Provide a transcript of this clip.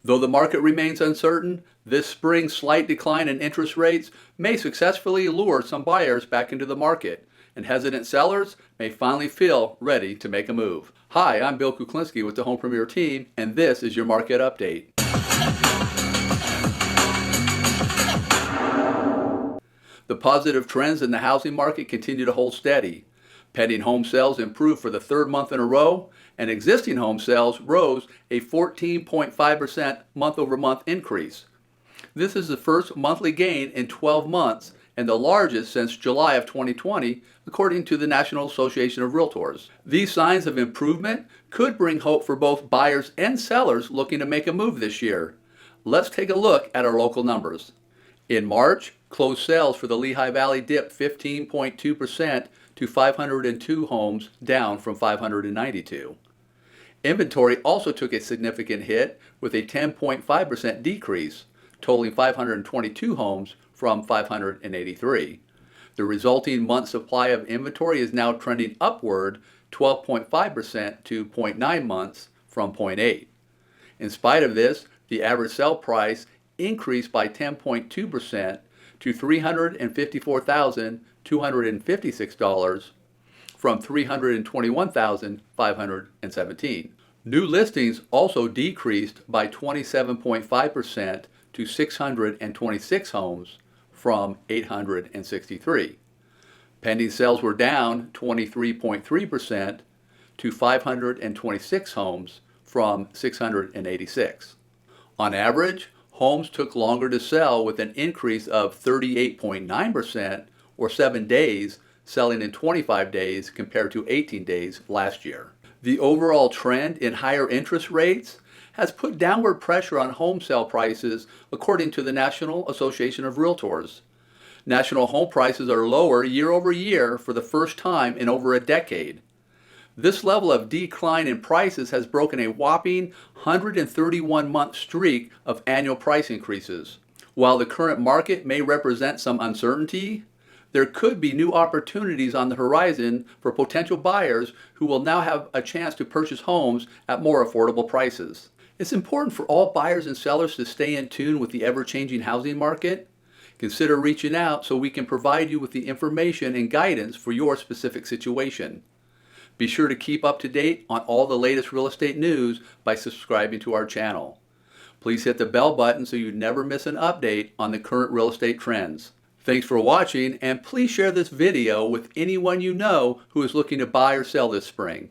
Though the market remains uncertain, this spring's slight decline in interest rates may successfully lure some buyers back into the market, and hesitant sellers may finally feel ready to make a move. Hi, I'm Bill Kuklinski with the Home Premier team, and this is your market update. The positive trends in the housing market continue to hold steady. Pending home sales improved for the third month in a row, and existing home sales rose a 14.5% month-over-month increase. This is the first monthly gain in 12 months and the largest since July of 2020, according to the National Association of REALTORs. These signs of improvement could bring hope for both buyers and sellers looking to make a move this year. Let's take a look at our local numbers. In March, closed sales for the Lehigh Valley dipped 15.2% to 502 homes, down from 592. Inventory also took a significant hit with a 10.5% decrease, totaling 522 homes from 583. The resulting month supply of inventory is now trending upward 12.5% to 0.9 months from 0.8. In spite of this, the average sale price increased by 10.2% to $354,256 from $321,517. New listings also decreased by 27.5% to 626 homes from 863. Pending sales were down 23.3% to 526 homes from 686. On average, homes took longer to sell, with an increase of 38.9% or 7 days, selling in 25 days compared to 18 days last year. The overall trend in higher interest rates has put downward pressure on home sale prices, according to the National Association of REALTORs. National home prices are lower year over year for the first time in over a decade. This level of decline in prices has broken a whopping 131-month streak of annual price increases. While the current market may represent some uncertainty, there could be new opportunities on the horizon for potential buyers who will now have a chance to purchase homes at more affordable prices. It's important for all buyers and sellers to stay in tune with the ever-changing housing market. Consider reaching out so we can provide you with the information and guidance for your specific situation. Be sure to keep up to date on all the latest real estate news by subscribing to our channel. Please hit the bell button so you never miss an update on the current real estate trends. Thanks for watching, and please share this video with anyone you know who is looking to buy or sell this spring.